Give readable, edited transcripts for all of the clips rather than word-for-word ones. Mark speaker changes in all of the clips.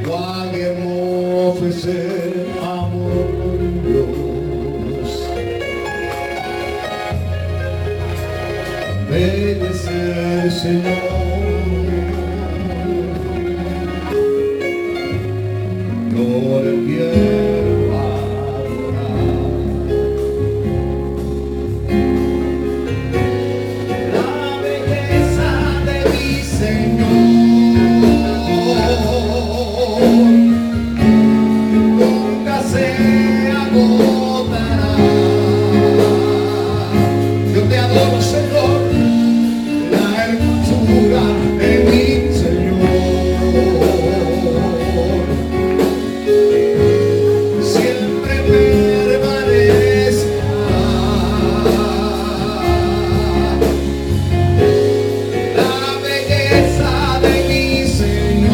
Speaker 1: Cuán hermoso es el amor de Dios. Bello es el Señor. Yo le quiero adorar. La belleza de mi Señor nunca se agotará. Yo te adoro, Señor, la hermosura de mi Señor. Siempre permanecerá. La belleza de mi Señor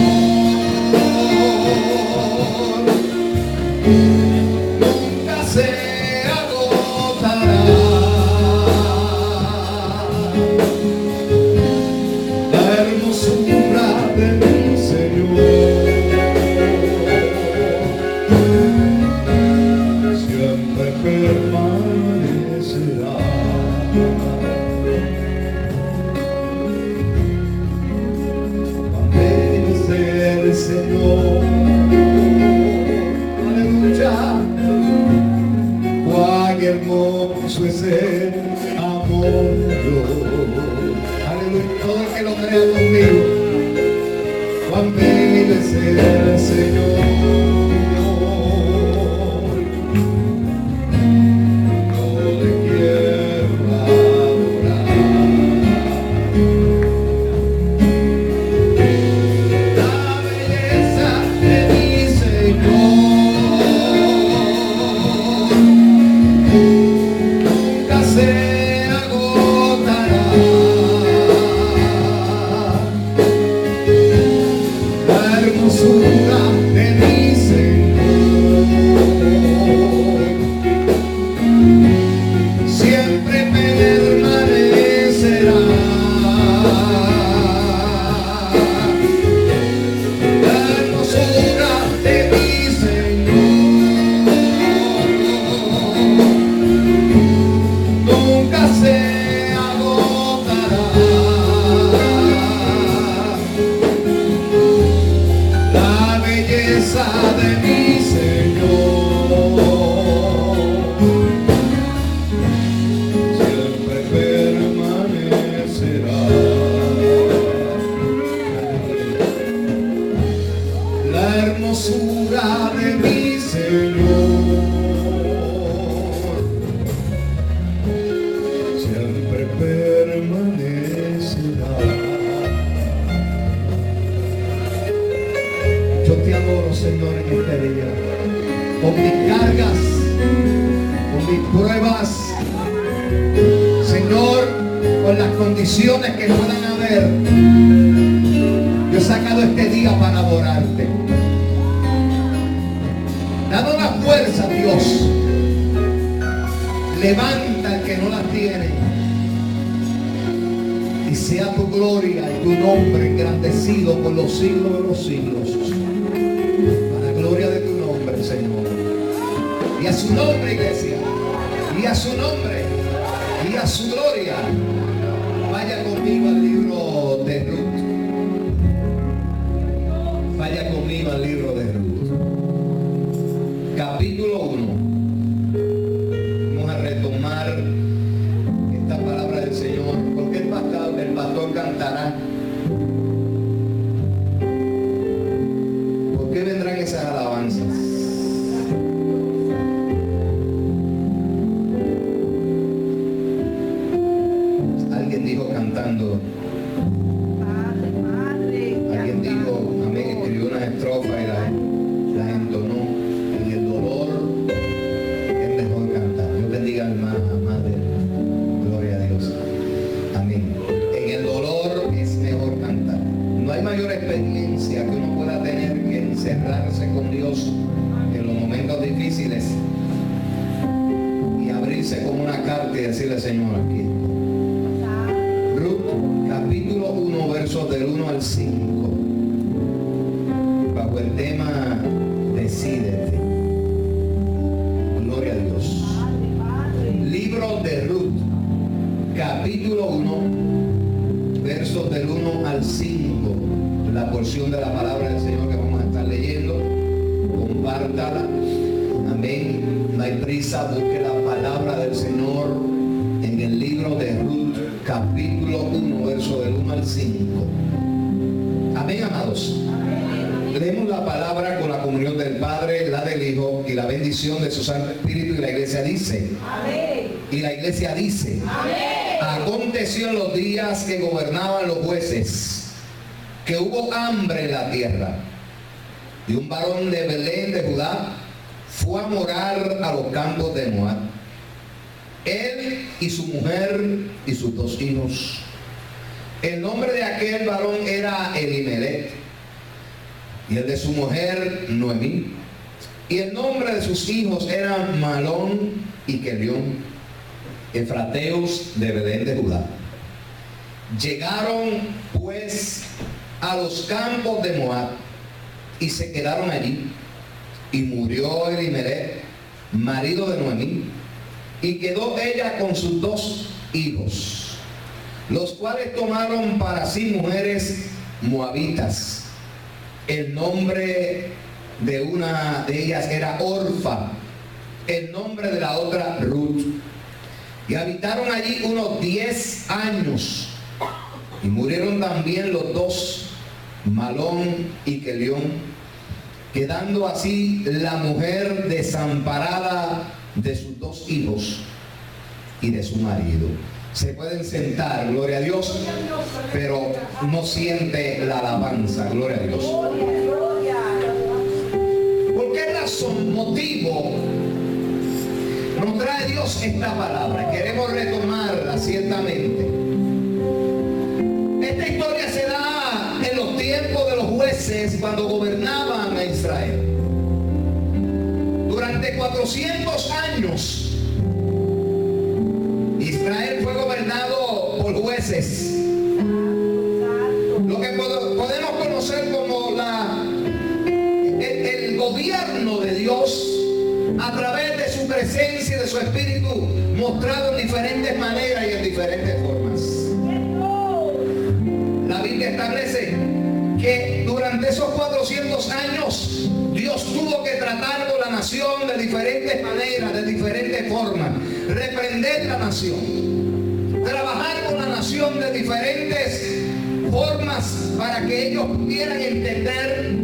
Speaker 1: nunca se agotará. La hermosura de mi Señor siempre permanecerá. Permanecer el Señor. Aleluya. Cuán hermoso es el amor de Dios. Aleluya. Todo el que lo crea conmigo. Cuán bello es el Señor. Yo le quiero adorar. La belleza de mi Señor nunca se agotará. La hermosura de mi Señor siempre permanecerá. La hermosura de mi Señor nunca se agotará. La belleza de mi Señor siempre permanecerá. La hermosura de mi Señor siempre permanecerá. Yo te adoro, Señor, en este día. Con mis cargas, con mis pruebas, Señor, con las condiciones que puedan haber, yo he sacado este día para adorarte. Dado la fuerza, Dios. Levanta al que no las tiene. Y sea tu gloria y tu nombre engrandecido por los siglos de los siglos. Para gloria de tu nombre, Señor. Y a su nombre, iglesia. Y a su nombre. Y a su gloria. Vaya conmigo al libro de Ruth. Vaya conmigo al libro de Ruth. Capítulo 1. Vamos a retomar esta palabra del Señor. Porque el pastor cantará. ¿Por qué vendrán esas alabanzas? Alguien dijo cantando. Alguien dijo, amén, escribió una estrofa y la entonó. En el dolor es mejor cantar. Dios bendiga al madre. Gloria a Dios. Amén. En el dolor es mejor cantar. No hay mayor experiencia que uno pueda tener que encerrarse con Dios en los momentos difíciles y abrirse como una carta y decirle, Señor, aquí. Ruth, versos del 1 al 5, bajo el tema Decídete. Gloria a Dios. Libro de Ruth, capítulo 1, versos del 1 al 5, la porción de la palabra del Señor que vamos a estar leyendo. Compártala. Amén. No hay prisa, busque la palabra del Señor en el libro de Ruth, capítulo 1, verso del 1 al 5. Amén, amados. Leemos la palabra con la comunión del Padre, la del Hijo y la bendición de su Santo Espíritu, y la iglesia dice. Amén. Y la iglesia dice. Amén. Aconteció en los días que gobernaban los jueces, que hubo hambre en la tierra, y un varón de Belén de Judá fue a morar a los campos de Moab, él y su mujer y sus 2 hijos. El nombre de aquel varón era Elimelech, y el de su mujer Noemí, y el nombre de sus hijos eran Malón y Kelión, efrateos de Belén de Judá. Llegaron pues a los campos de Moab y se quedaron allí, y murió Elimelech, marido de Noemí, y quedó ella con sus 2 hijos, los cuales tomaron para sí mujeres moabitas. El nombre de una de ellas era Orfa, el nombre de la otra Ruth. Y habitaron allí unos 10 años, y murieron también los 2, Malón y Kelión, quedando así la mujer desamparada de sus 2 hijos y de su marido. Se pueden sentar, gloria a Dios, pero no siente la alabanza, gloria a Dios. ¿Por qué razón, motivo nos trae Dios esta palabra? Queremos retomarla ciertamente. Esta historia se da en los tiempos de los jueces cuando gobernaban a Israel. Durante 400 años Israel fue gobernado por jueces, lo que podemos conocer como el gobierno de Dios a través de su presencia y de su espíritu, mostrado en diferentes maneras y en diferentes formas. La Biblia establece que durante esos 400 años Dios tuvo que tratar con la nación de diferentes maneras, de diferentes formas, reprender la nación, trabajar con la nación de diferentes formas para que ellos pudieran entender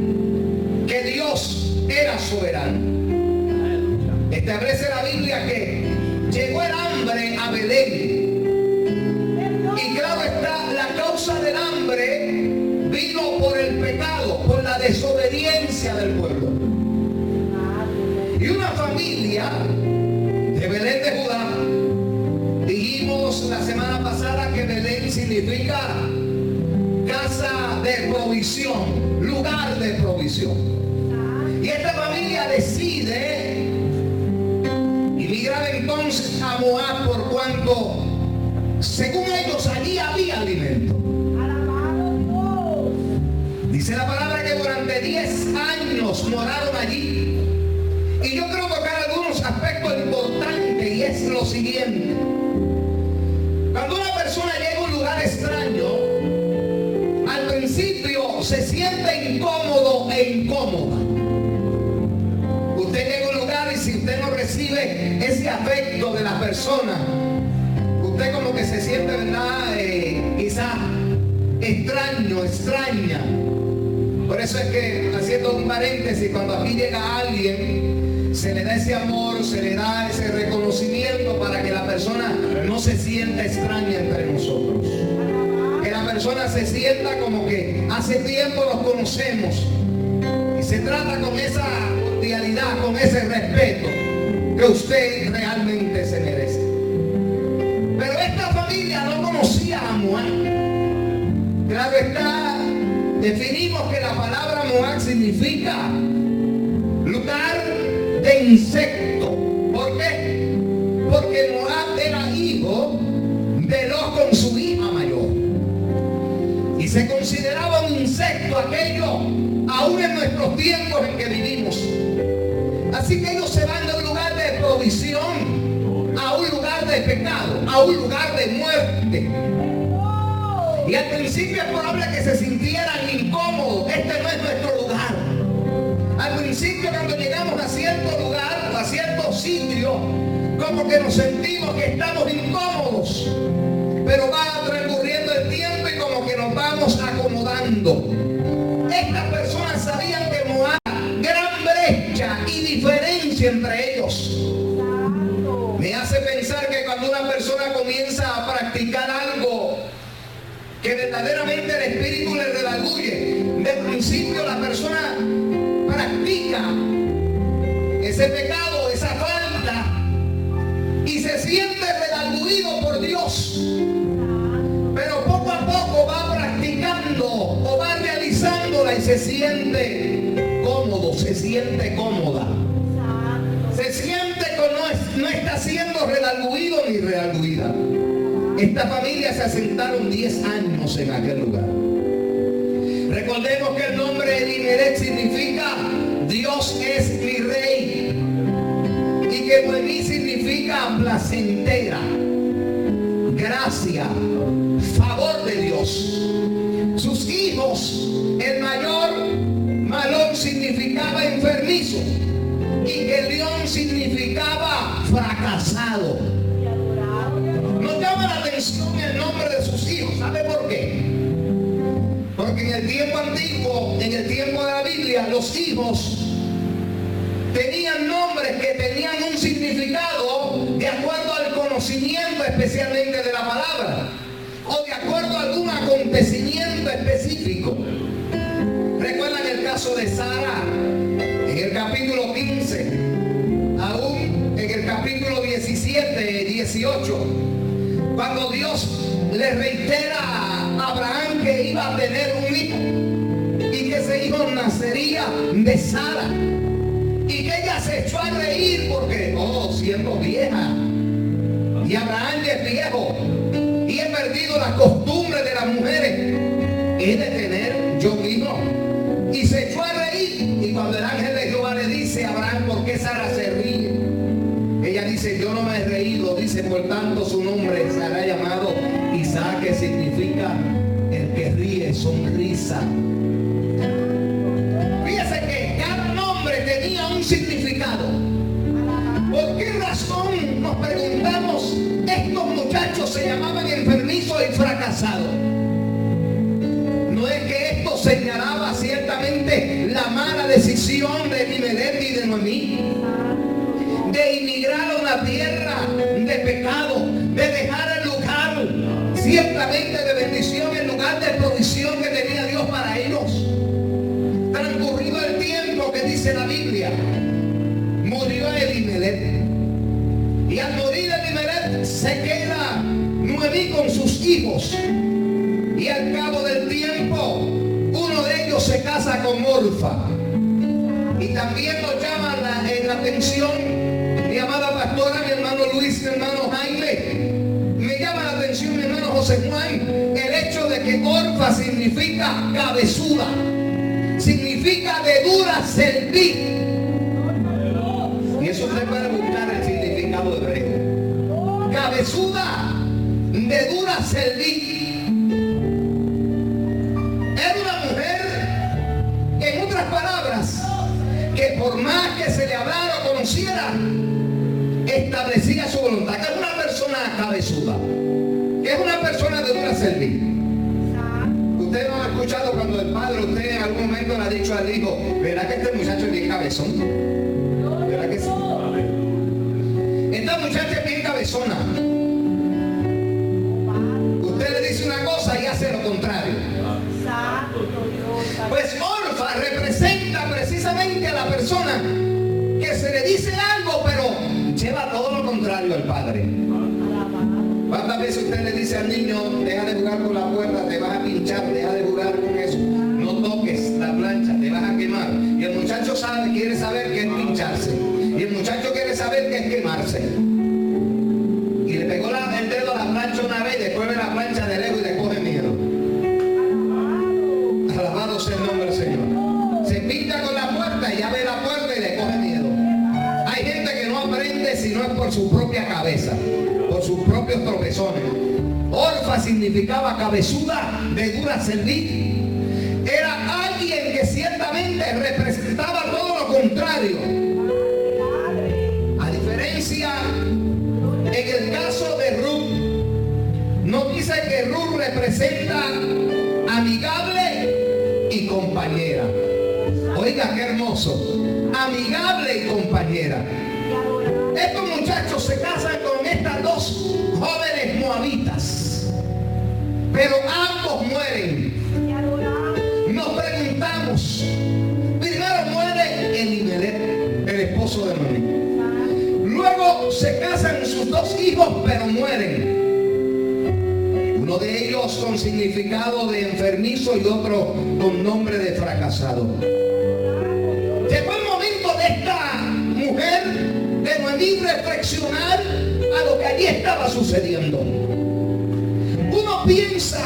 Speaker 1: que Dios era soberano. Establece la Biblia que llegó el hambre a Belén, y claro está, la causa del hambre vino por el pecado, por la desobediencia del pueblo. Y una familia de Belén de Judá, dijimos la semana pasada que Belén significa casa de provisión, lugar de provisión. Y esta familia decide emigrar entonces a Moab, por cuanto según ellos allí había alimento. Dice la palabra que durante 10 años moraron allí. Y yo quiero tocar algunos aspectos importantes, y es lo siguiente. Cuando una persona llega a un lugar extraño, al principio se siente incómodo e incómoda. Usted llega a un lugar y si usted no recibe ese afecto de la persona, usted como que se siente, ¿verdad? Quizás extraño, extraña. Por eso es que, haciendo un paréntesis, cuando aquí llega alguien, se le da ese amor, se le da ese reconocimiento para que la persona no se sienta extraña entre nosotros. Que la persona se sienta como que hace tiempo nos conocemos. Y se trata con esa cordialidad, con ese respeto que usted realmente se merece. Pero esta familia no conocía a Moab. Claro está, definimos que la palabra Moab significa lugar de insecto. ¿Por qué? Porque Moab era hijo de Lot con su hija mayor. Y Y se consideraba un insecto aquello, aún en nuestros tiempos en que vivimos. Así que ellos se van de un lugar de provisión a un lugar de pecado, a un lugar de muerte. Y al principio es probable que se sintieran incómodos. Este no es nuestro lugar. Al principio, cuando llegamos a cierto lugar o a cierto sitio, como que nos sentimos que estamos incómodos. Pero va transcurriendo el tiempo y como que nos vamos acomodando. Estas personas sabían que no hay gran brecha y diferencia entre ellos. Me hace pensar que cuando una persona comienza a practicar algo que verdaderamente el espíritu le redarguye, de principio la persona practica ese pecado, esa falta, y se siente redarguido por Dios. Pero poco a poco va practicando o va realizándola y se siente cómodo, se siente cómoda. Se siente que no está siendo redarguido ni redarguida. Esta familia se asentaron 10 años en aquel lugar. Recordemos que el nombre Elimelech significa Dios es mi rey. Y que Noemí significa placentera, gracia, favor de Dios. Sus hijos, el mayor Malón significaba enfermizo y Kelión significaba fracasado. Nos llama la atención el nombre de sus hijos. ¿Sabe por qué? Porque en el tiempo antiguo, en el tiempo de la Biblia, los hijos tenían nombres que tenían un significado de acuerdo al conocimiento especialmente de la palabra o de acuerdo a algún acontecimiento específico. ¿Recuerdan el caso de Sara en el capítulo 15? Aún en el capítulo 17, 18, cuando Dios le reitera a Abraham que iba a tener un hijo y que ese hijo nacería de Sara. Y que ella se echó a reír porque, siendo vieja, y Abraham ya es viejo, y he perdido la costumbre de las mujeres, he de tener yo hijo. Y se echó a reír, y cuando el ángel de Jehová le dice a Abraham, ¿por qué Sara se ríe? Ella dice, yo no me he reído, dice, por tanto su nombre será llamado Isaac, que significa el que ríe, sonrisa. Fíjese que cada nombre tenía un significado. ¿Por qué razón, nos preguntamos, estos muchachos se llamaban enfermizos y fracasados? No es que esto señalaba ciertamente la mala decisión de Elimelech y de Noemí de inmigrar a una tierra de pecado, de dejar el lugar ciertamente de bendición, el lugar de provisión que tenía Dios para ellos. Transcurrido el tiempo que dice la Biblia, murió Elimelech. Y al morir Elimelech se queda Noemí con sus hijos. Y al cabo del tiempo, uno de ellos se casa con Orfa. Y también nos llama la atención, mi amada pastora, mi hermano Luis, mi hermano Jaime, me llama la atención, mi hermano José Juan, el hecho de que Orfa significa cabezuda, significa de dura cerviz. Y eso usted puede buscar el significado hebreo. Cabezuda, de dura cerviz. Era una mujer, en otras palabras, que por más que se le hablara o conociera, establecía su voluntad. Que es una persona cabezuda, que es una persona de dura cerviz. Usted no ha escuchado cuando el padre, usted en algún momento le ha dicho al hijo, ¿verdad que este muchacho es bien cabezón? ¿Verdad que sí? Esta muchacha es bien cabezona. Usted le dice una cosa y hace lo contrario. Pues Orfa representa precisamente a la persona que se le dice algo, pero lleva todo lo contrario al padre. ¿Cuántas veces usted le dice al niño, deja de jugar con la puerta, te vas a pinchar, deja de jugar con eso, no toques la plancha, te vas a quemar? Y el muchacho quiere saber qué es pincharse, y el muchacho quiere saber qué es quemarse. Y le pegó el dedo a la plancha una vez, después ve la plancha de lejos y le coge miedo. Rafa significaba cabezuda, de dura cerviz. Era alguien que ciertamente representaba todo lo contrario. A diferencia, en el caso de Ruth, nos dice que Ruth representa amigable y compañera. Oiga, qué hermoso. Amigable y compañera. Estos muchachos se casan con estas dos jóvenes moabitas, pero ambos mueren. Nos preguntamos, primero muere Elimelech, el esposo de Noemí. Luego se casan sus dos hijos, pero mueren. Uno de ellos con significado de enfermizo y otro con nombre de fracasado. Llegó el momento de esta mujer, de Noemí, reflexionar a lo que allí estaba sucediendo. Uno piensa,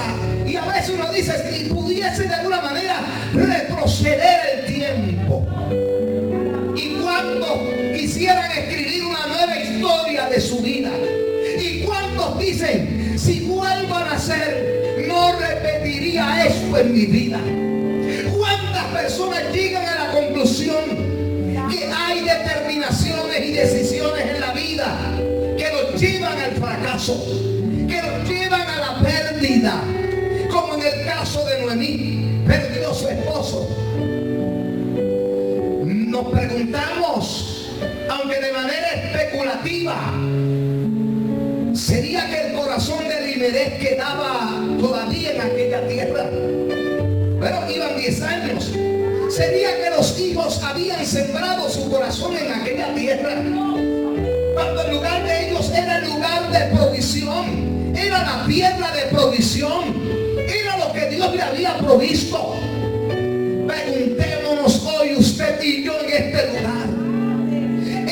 Speaker 1: y a veces uno dice, si pudiese de alguna manera retroceder el tiempo. ¿Y cuántos quisieran escribir una nueva historia de su vida? ¿Y cuántos dicen, si vuelvo a nacer, no repetiría esto en mi vida? ¿Cuántas personas llegan a la conclusión que hay determinaciones y decisiones en la vida que los llevan al fracaso, que los llevan a la pérdida, como en el caso de Noemí, perdió a su esposo? Nos preguntamos, aunque de manera especulativa, ¿sería que el corazón de Elimelech quedaba todavía en aquella tierra? Bueno, iban 10 años. ¿Sería que los hijos habían sembrado su corazón en aquella tierra? Cuando el lugar de ellos era el lugar de provisión, era la tierra de provisión, era lo que Dios le había provisto. Preguntémonos hoy, usted y yo, en este lugar.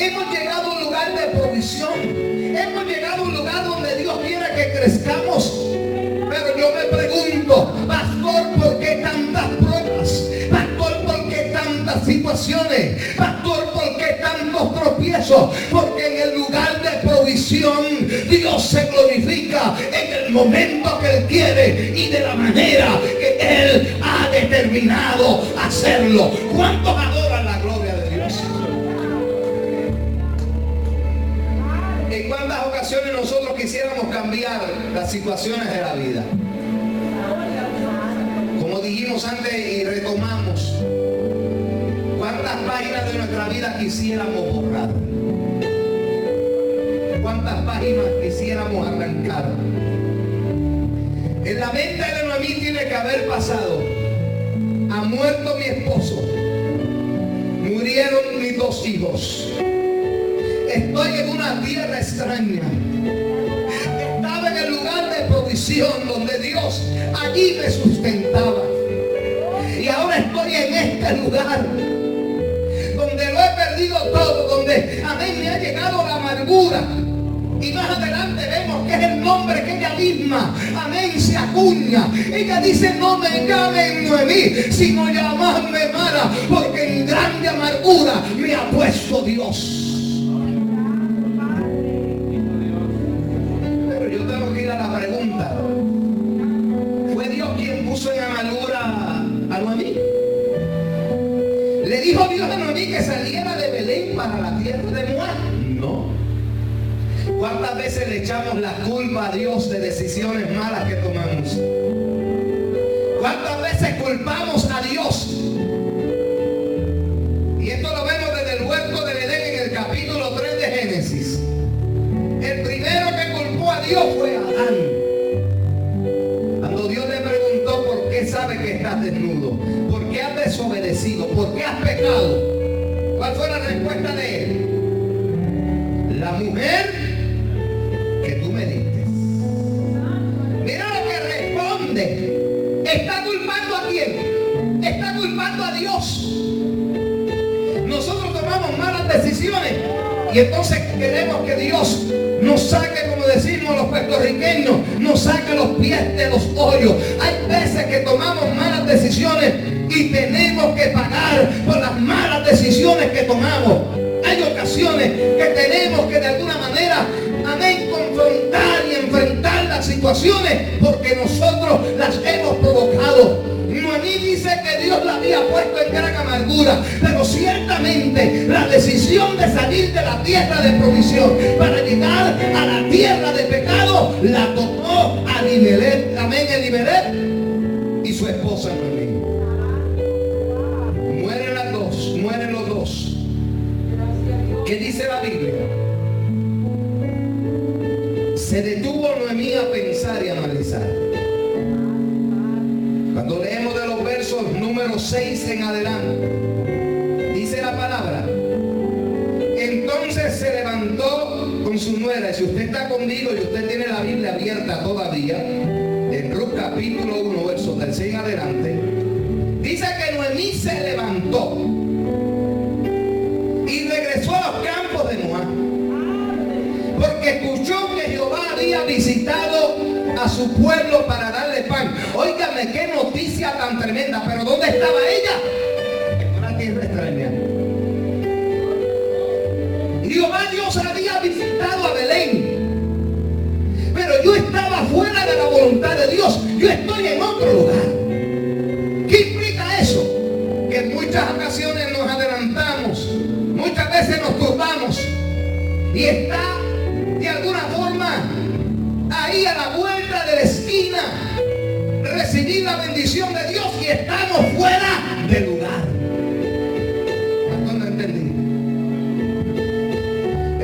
Speaker 1: Hemos llegado a un lugar de provisión, hemos llegado a un lugar donde Dios quiere que crezcamos. Pero yo me pregunto, pastor, ¿por qué tantas pruebas? Pastor, ¿por qué tantas situaciones? Pastor, ¿por qué tantos tropiezos? Porque en el lugar de provisión Dios se glorifica en el momento que Él quiere y de la manera que Él ha determinado hacerlo. ¿Cuántos adoran la gloria de Dios? ¿En cuántas ocasiones nosotros quisiéramos cambiar las situaciones de la vida? Como dijimos antes y retomamos, ¿cuántas páginas de nuestra vida quisiéramos borrar? ¿Cuántas páginas quisiéramos arrancar? En la mente de Noemí tiene que haber pasado: ha muerto mi esposo, murieron mis dos hijos, estoy en una tierra extraña, estaba en el lugar de provisión donde Dios allí me sustentaba, y ahora estoy en este lugar donde lo he perdido todo, donde a mí me ha llegado la amargura. Y más adelante vemos que es el nombre que ella misma, amén, se acuña. Ella dice: no me llamen Noemí, sino llamadme Mara, porque en grande amargura me ha puesto Dios. Pero yo tengo que ir a la pregunta: ¿fue Dios quien puso en amargura a Noemí? ¿Le dijo Dios a Noemí que saliera de Belén para la tierra de Moab? No. ¿Cuántas veces le echamos la culpa a Dios de decisiones malas que tomamos? ¿Cuántas veces culpamos a Dios? Y esto lo vemos desde el huerto del Edén en el capítulo 3 de Génesis. El primero que culpó a Dios fue Adán. Cuando Dios le preguntó: ¿por qué sabes que estás desnudo? ¿Por qué has desobedecido? ¿Por qué has pecado? ¿Cuál fue la respuesta de él? La mujer que tú me diste. Mira lo que responde. ¿Está culpando a quién? Está culpando a Dios. Nosotros tomamos malas decisiones y entonces queremos que Dios nos saque, como decimos los puertorriqueños, nos saque los pies de los hoyos. Hay veces que tomamos malas decisiones y tenemos que pagar por las malas decisiones que tomamos. Hay ocasiones que tenemos que de alguna manera, amén, confrontar y enfrentar las situaciones situaciones porque nosotros las hemos provocado. Noemí dice que Dios la había puesto en gran amargura, pero ciertamente la decisión de salir de la tierra de provisión para llegar a la tierra de pecado la tomó Elimelech, amén, Elimelech y su esposa Noemí. Mueren las dos, mueren los dos. ¿Qué dice la Biblia? Se detuvo Noemí a pensar y analizar. Cuando leemos de los versos número 6 en adelante, dice la palabra: entonces se levantó con su nuera. Y si usted está conmigo y usted tiene la Biblia abierta todavía, en Ruth capítulo 1, versos del 6 en adelante, dice que Noemí se levantó y regresó a los campos de Moab, porque escuchó que Jehová había visitado a su pueblo para darle pan. Óigame, qué noticia tan tremenda. Pero ¿dónde estaba ella? En una tierra extraña. Jehová Dios había visitado a Belén, pero yo estaba fuera de la voluntad de Dios. Yo estoy en otro lugar. ¿Qué implica eso? Que en muchas ocasiones nos adelantamos, muchas veces nos turbamos y está de alguna forma ahí a la vuelta de la esquina recibir la bendición de Dios y estamos fuera del lugar. ¿Cuánto no entendí?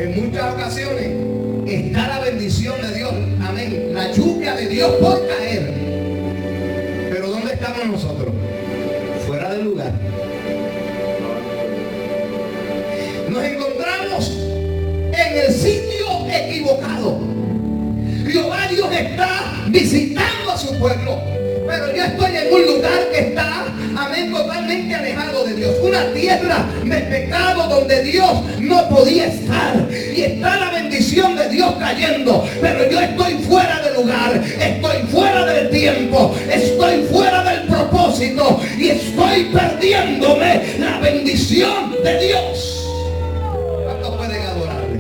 Speaker 1: En muchas ocasiones está la bendición de Dios, amén, la lluvia de Dios por caer, pero ¿dónde estamos nosotros? Fuera del lugar. Nos encontramos en el sitio equivocado. Jehová Dios está visitando a su pueblo, pero yo estoy en un lugar que está, amén, totalmente alejado de Dios, una tierra de pecado donde Dios no podía estar, y está la bendición de Dios cayendo, pero yo estoy fuera del lugar, estoy fuera del tiempo, estoy fuera del propósito y estoy perdiéndome la bendición de Dios. ¿Cuántos pueden adorarle?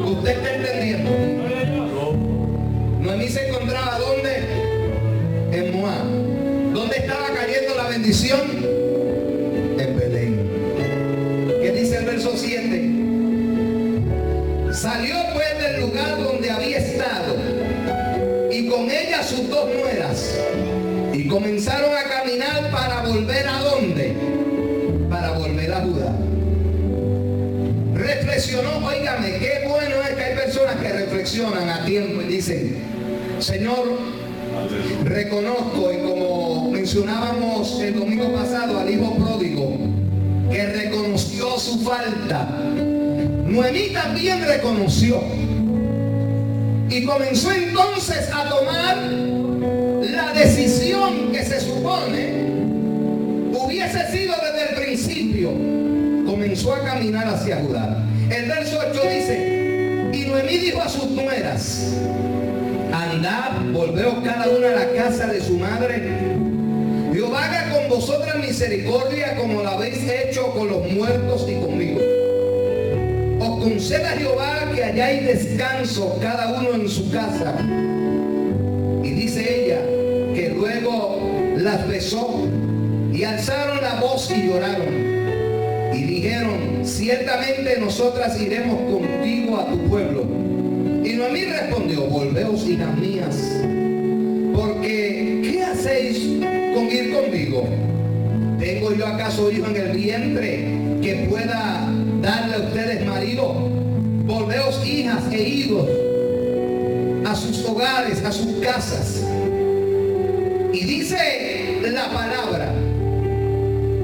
Speaker 1: ¿Usted está entendiendo? Noemí se encontraba ¿dónde? En Moab. ¿Dónde estaba cayendo la bendición? En Belén. ¿Qué dice el verso 7? Salió pues del lugar donde había estado y con ella sus dos nueras y comenzaron a caminar para volver ¿a dónde? Para volver a Judá. Reflexionó, óigame, qué bueno es que hay personas que reflexionan a tiempo y dicen: Señor, reconozco, y como mencionábamos el domingo pasado al hijo pródigo, que reconoció su falta, Noemí también reconoció y comenzó entonces a tomar la decisión que se supone hubiese sido desde el principio. Comenzó a caminar hacia Judá. El verso 8 dice: y Noemí dijo a sus nueras: andad, volveos cada una a la casa de su madre. Jehová haga con vosotras misericordia como la habéis hecho con los muertos y conmigo. Os conceda Jehová que hayáis descanso cada uno en su casa. Y dice ella que luego las besó y alzaron la voz y lloraron. Y dijeron: ciertamente nosotras iremos contigo a tu pueblo. Y Noemí respondió: volveos, hijas mías, porque ¿qué hacéis con ir conmigo? ¿Tengo yo acaso hijo en el vientre que pueda darle a ustedes marido? Volveos, hijas e hijos, a sus hogares, a sus casas. Y dice la palabra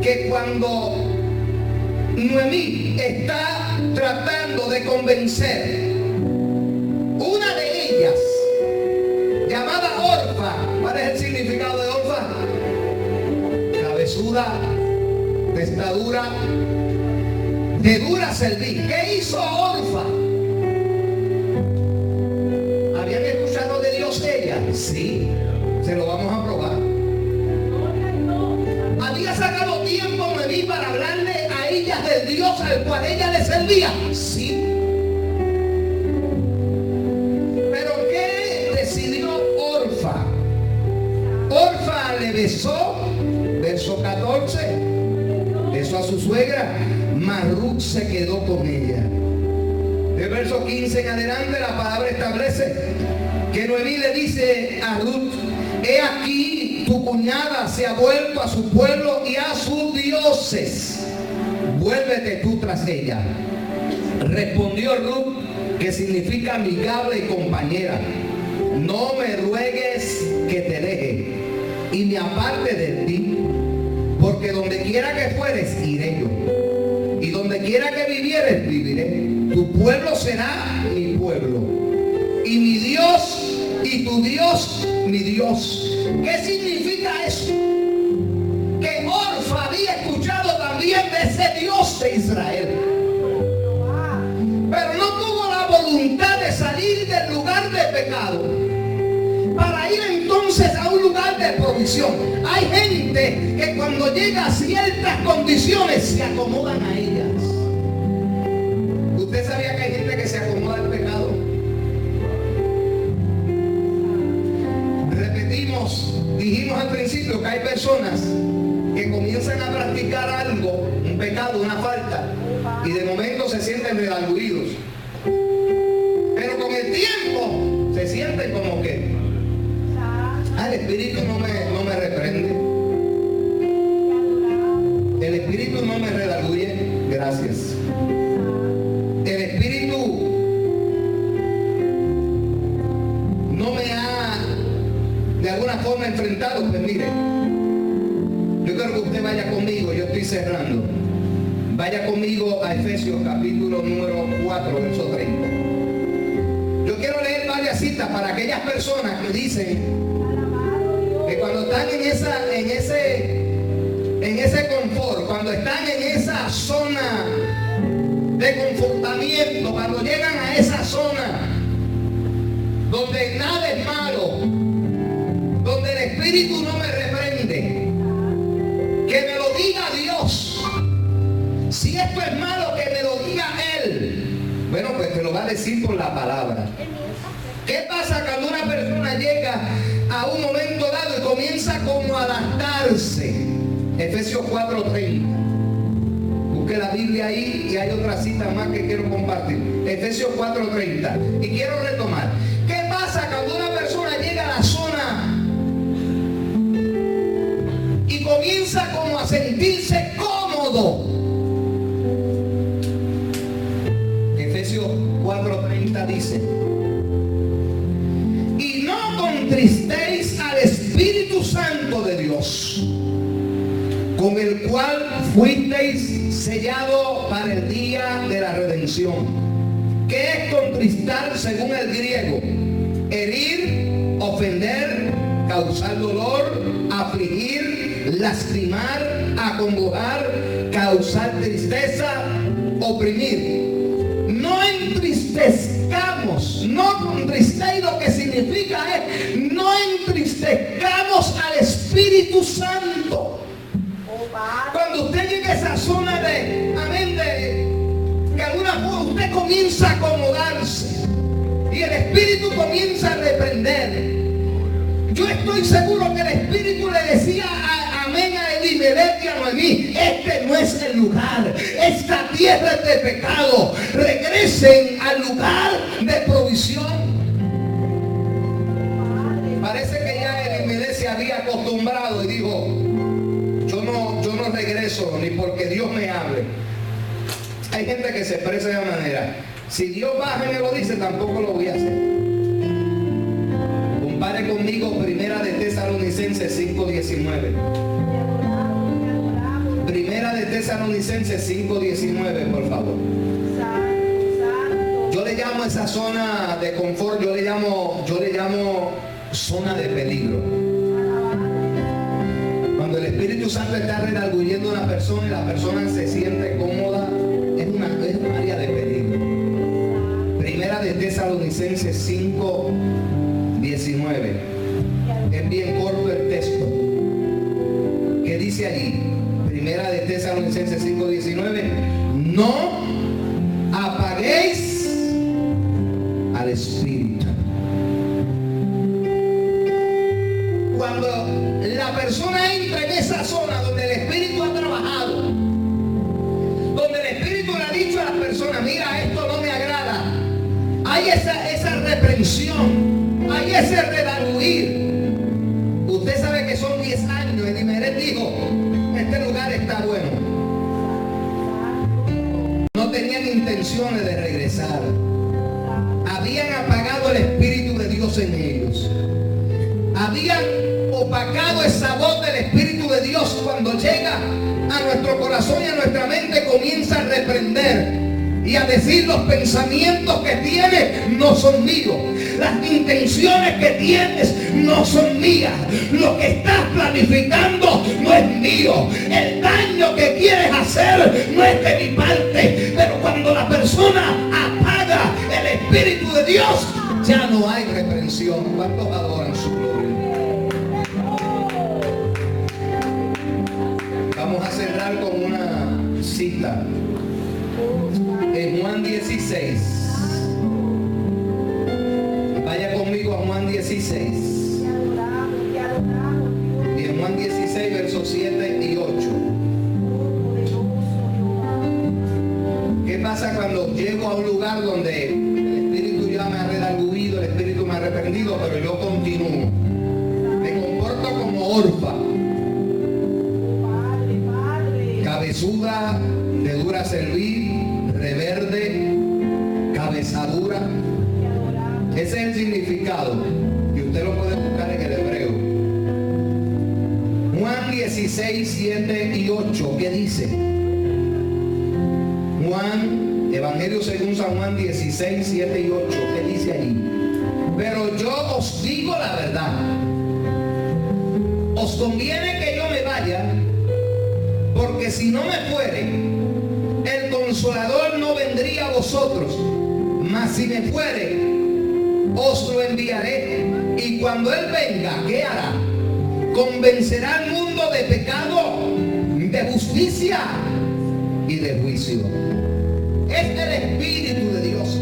Speaker 1: que cuando Noemí está tratando de convencer, una de ellas, llamada Orfa, ¿cuál es el significado de Orfa? Cabezuda, de estatura, de dura cerviz. ¿Qué hizo Orfa? ¿Habían escuchado de Dios ella? Sí, se lo vamos a probar. ¿Había sacado tiempo Noemí para hablarle a ellas del Dios al cual ella le servía? Sí. ¿Pero qué decidió besó, verso 14, besó a su suegra, mas Ruth se quedó con ella. Del verso 15 en adelante la palabra establece que Noemí le dice a Ruth: he aquí tu cuñada se ha vuelto a su pueblo y a sus dioses, vuélvete tú tras ella. Respondió Ruth, que significa amigable y compañera: no me ruegues que te deje y me aparte de ti, porque donde quiera que fueres iré yo, y donde quiera que vivieres viviré. Tu pueblo será mi pueblo, y mi Dios y tu Dios mi Dios. ¿Qué significa eso? Que Orfa había escuchado también de ese Dios de Israel, pero no tuvo la voluntad de salir del lugar de pecado para ir entonces a un lugar de provisión. Hay gente que cuando llega a ciertas condiciones se acomodan a ellas. ¿Usted sabía que hay gente que se acomoda al pecado? Dijimos al principio que hay personas que comienzan a practicar algo, un pecado, una falta, y de momento se sienten redargüidos. Pero con el tiempo se sienten como que el Espíritu no me reprende. El Espíritu no me redarguye. Gracias. El Espíritu no me ha de alguna forma enfrentado. Pues mire, yo quiero que usted vaya conmigo, yo estoy cerrando. Vaya conmigo a Efesios capítulo número 4, verso 30. Yo quiero leer varias citas para aquellas personas que dicen que cuando están en ese confort, cuando están en esa zona de confortamiento, cuando llegan a esa zona donde nada es malo, donde el Espíritu no me reprende, que me lo diga Dios. Si esto es malo, que me lo diga Él. Bueno, pues te lo va a decir por la palabra. ¿Qué pasa cuando una persona llega a un momento dado y comienza como a adaptarse? Efesios 4:30. Busque la Biblia ahí y hay otra cita más que quiero compartir. Efesios 4:30. Y quiero retomar. ¿Qué pasa cuando una persona llega a la zona y comienza como a sentirse cómodo? Efesios 4:30 dice: y no contristéis al Espíritu Santo de Dios, con el cual fuisteis sellado para el día de la redención. ¿Qué es contristar según el griego? Herir, ofender, causar dolor, afligir, lastimar, acongojar, causar tristeza, oprimir. No entristezcamos, no contristéis, lo que significa es no entristezcamos al Espíritu Santo. Cuando usted llega a esa zona de, amén, de alguna forma usted comienza a acomodarse y el Espíritu comienza a reprender. Yo estoy seguro que el Espíritu le decía amén a Elimelech y a Noemí: este no es el lugar, esta tierra es de pecado, regresen al lugar de provisión. Parece que ya Elimelech se había acostumbrado y dijo: yo no regreso ni porque Dios me hable. Hay gente que se expresa de esa manera: si Dios baja y me lo dice, tampoco lo voy a hacer. Compare conmigo Primera de Tesalonicenses 5:19. Primera de Tesalonicenses 5:19, por favor. Yo le llamo a esa zona de confort, yo le llamo zona de peligro. Cuando el Espíritu Santo está redarguyendo a una persona y la persona se siente cómoda, es un área de peligro. Primera de Tesalonicenses 5:19. Es bien corto el texto. ¿Qué dice allí? Primera de Tesalonicenses 5:19. No apaguéis al Espíritu. Cuando la persona entra en esa zona donde el Espíritu ha trabajado, donde el Espíritu le ha dicho a la persona, mira, esto no me agrada, hay esa reprensión, hay ese redarguir. Usted sabe que son 10 años. Elimelech dijo, este lugar está bueno. No tenían intenciones de regresar. Habían apagado el Espíritu de Dios en ellos. Habían opacado esa voz del Espíritu de Dios. Cuando llega a nuestro corazón y a nuestra mente, comienza a reprender y a decir, los pensamientos que tienes no son míos, las intenciones que tienes no son mías, lo que estás planificando no es mío, el daño que quieres hacer no es de mi parte. Pero cuando la persona apaga el Espíritu de Dios, ya no hay reprensión. ¿Cuántos adoran su gloria? Vamos a cerrar con una cita en Juan 16. Vaya conmigo a Juan 16. Y en Juan 16, versos 7 y 8. ¿Qué pasa cuando llego a un lugar donde el Espíritu ya me ha redarguido, el Espíritu me ha reprendido, pero yo continúo? Me comporto como orfa, cabezuda, de dura servir, reverde, cabezadura. Ese es el significado, y usted lo puede buscar en el hebreo. Juan 16, 7 y 8, ¿qué dice? Juan, Evangelio según San Juan 16, 7 y 8, ¿qué dice allí? Pero yo os digo la verdad. Os conviene que yo me vaya, porque si no me fuere, el Consolador no vendría a vosotros, mas si me fuere, os lo enviaré. Y cuando Él venga, ¿qué hará? Convencerá al mundo de pecado, de justicia y de juicio. Es el Espíritu de Dios.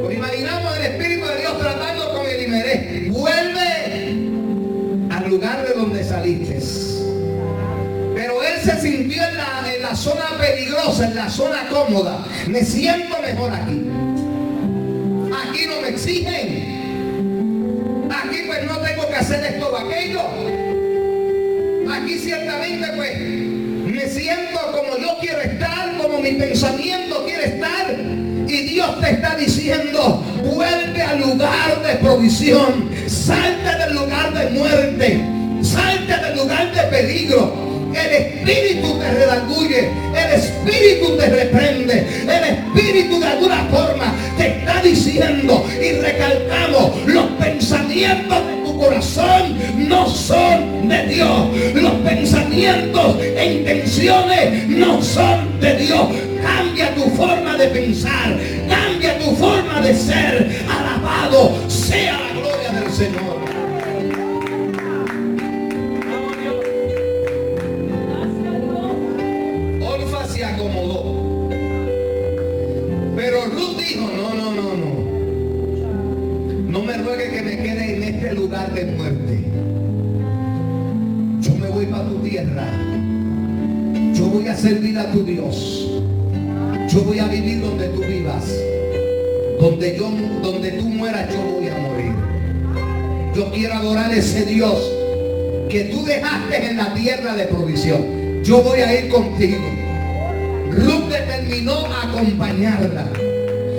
Speaker 1: Nos imaginamos el Espíritu de Dios tratando con Elimelech. Vuelve al lugar de donde saliste. Pero él se sintió en la zona peligrosa, en la zona cómoda. Me siento mejor aquí. Aquí no me exigen. Aquí pues no tengo que hacer esto o aquello. Aquí ciertamente pues me siento como yo quiero estar, como mi pensamiento quiere estar. Y Dios te está diciendo, vuelve al lugar de provisión. Salte del lugar de muerte. Salte del lugar de peligro. El Espíritu te redarguye, el Espíritu te reprende, el Espíritu de alguna forma te está diciendo, y recalcamos, los pensamientos de tu corazón no son de Dios, los pensamientos e intenciones no son de Dios. Cambia tu forma de pensar, cambia tu forma de ser. Alabado sea la gloria del Señor. Se acomodó, pero Ruth dijo, no me ruegue que me quede en este lugar de muerte. Yo me voy para tu tierra, yo voy a servir a tu Dios, yo voy a vivir donde tú vivas, donde tú mueras yo voy a morir. Yo quiero adorar a ese Dios que tú dejaste en la tierra de provisión. Yo voy a ir contigo. Ruth determinó acompañarla.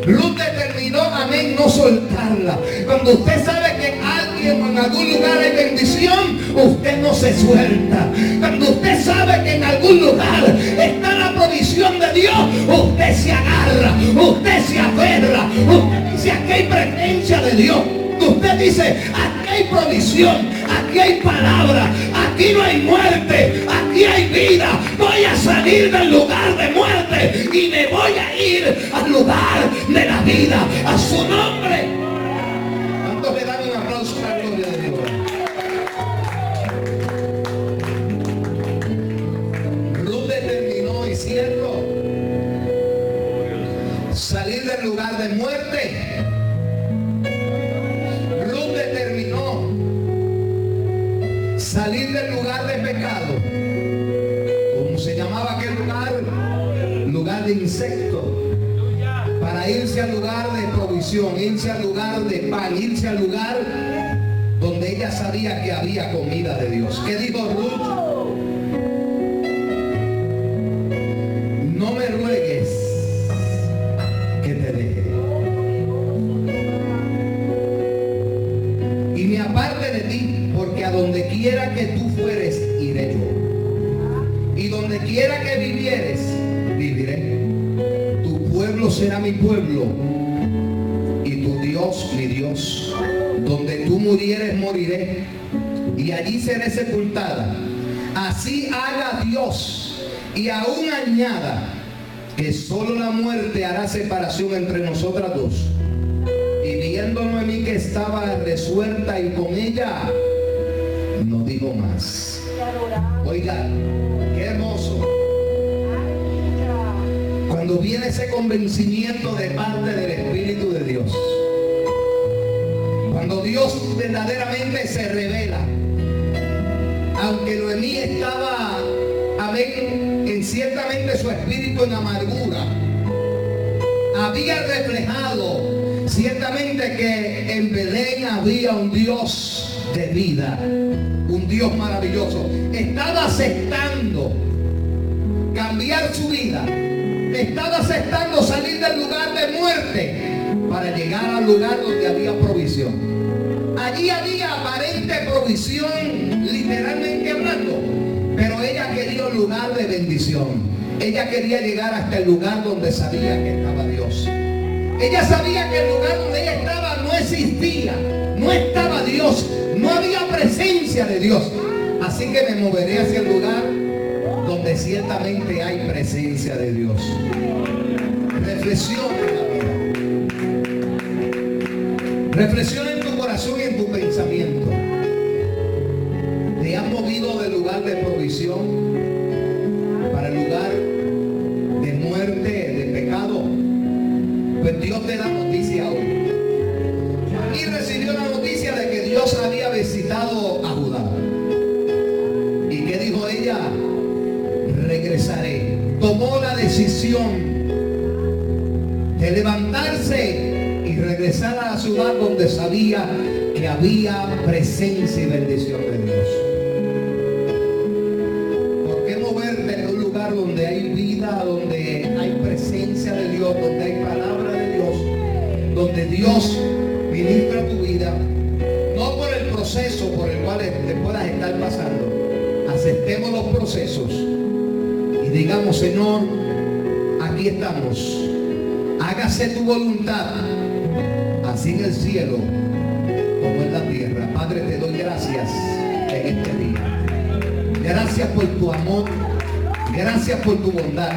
Speaker 1: Ruth determinó, amén, no soltarla. Cuando usted sabe que en alguien o en algún lugar hay bendición, usted no se suelta. Cuando usted sabe que en algún lugar está la provisión de Dios, usted se agarra, usted se aferra, usted dice, aquí hay presencia de Dios. Usted dice, aquí hay provisión, aquí hay palabra, aquí no hay muerte, aquí hay vida. Voy a salir del lugar de muerte y me voy a ir al lugar de la vida. A su nombre. ¿Cuántos le dan un aplauso a la gloria de Dios? Ruth determinó, y cierto, salir del lugar de muerte. salir del lugar de pecado. ¿Cómo se llamaba aquel lugar? Lugar de insectos. Para irse al lugar de provisión, irse al lugar de pan, irse al lugar donde ella sabía que había comida de Dios. ¿Qué dijo Ruth? No me ruegues que te deje y me aparte de ti, porque a donde quiera que tú fueres, iré yo, y donde quiera que vivieres, viviré. Tu pueblo será mi pueblo y tu Dios mi Dios. Donde tú murieres, moriré, y allí seré sepultada. Así haga Dios, y aún añada, que solo la muerte hará separación entre nosotras dos. Y viendo Noemí que estaba resuelta y con ella, no digo más. Oiga, qué hermoso. Cuando viene ese convencimiento de parte del Espíritu de Dios. Cuando Dios verdaderamente se revela. Aunque Noemí estaba, amén, en ciertamente su espíritu en amargura, había reflejado ciertamente que en Belén había un Dios de vida, un Dios maravilloso. Estaba aceptando cambiar su vida, estaba aceptando salir del lugar de muerte para llegar al lugar donde había provisión. Allí había aparente provisión, literalmente hablando, pero ella quería un lugar de bendición. Ella quería llegar hasta el lugar donde sabía que estaba Dios. Ella sabía que el lugar donde ella estaba no existía, no estaba Dios, no había presencia de Dios. Así que me moveré hacia el lugar donde ciertamente hay presencia de Dios. Reflexiona en la vida. Reflexiona en tu corazón y en tu pensamiento. ¿Te has movido del lugar de provisión para el lugar de muerte, de pecado? Pues Dios te da noticia hoy. Y recibió la noticia de que Dios había visitado a Judá. ¿Y qué dijo ella? Regresaré. Tomó la decisión de levantarse y regresar a la ciudad donde sabía que había presencia y bendición de Dios. ¿Por qué moverte de un lugar donde hay vida, donde hay presencia de Dios, donde hay palabra de Dios, donde Dios ministra tu vida? No por el proceso por el cual te puedas estar pasando. Aceptemos los procesos y digamos: Señor, aquí estamos. Hágase tu voluntad, así en el cielo como en la tierra. Padre, te doy gracias en este día. Gracias por tu amor. Gracias por tu bondad.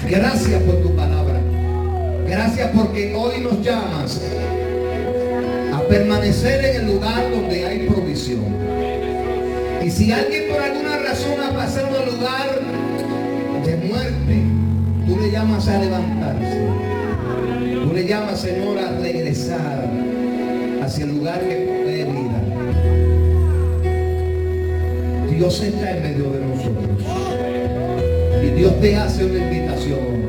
Speaker 1: Gracias por tu palabra. Gracias porque hoy nos llamas a permanecer en el lugar donde hay provisión. Y si alguien por alguna razón ha pasado al lugar de muerte, tú le llamas a levantarse. Tú le llamas, Señor, a regresar hacia el lugar que provee vida. Dios está en medio de nosotros. Y Dios te hace una invitación.